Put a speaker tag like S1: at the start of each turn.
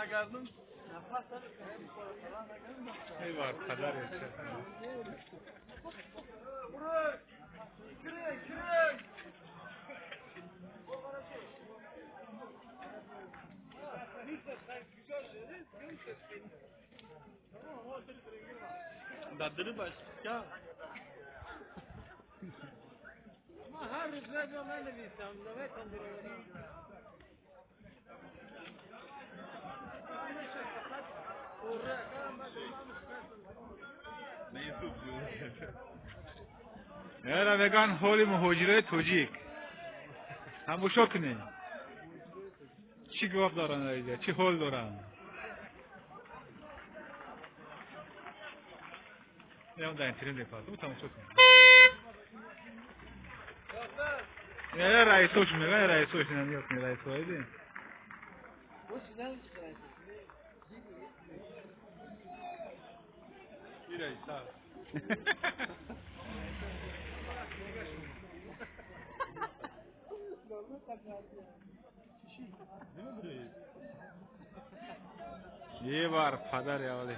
S1: نگردم
S2: ای بار پدر چه
S1: دادری باش کیا ما هر روز رادیو ننویسم نوشتم برای
S2: یارا بگن حالی مهاجره توجیک هم بوشو کنی چی گفت دارن اینجا چی حال دارن یا در اینترنت دیپارتمنت اون تماشا کن یا رئیسوش میگن رئیسوش نمیاد می رئیس وایدی
S1: این رئیسا
S2: یه بار پدر یا ولی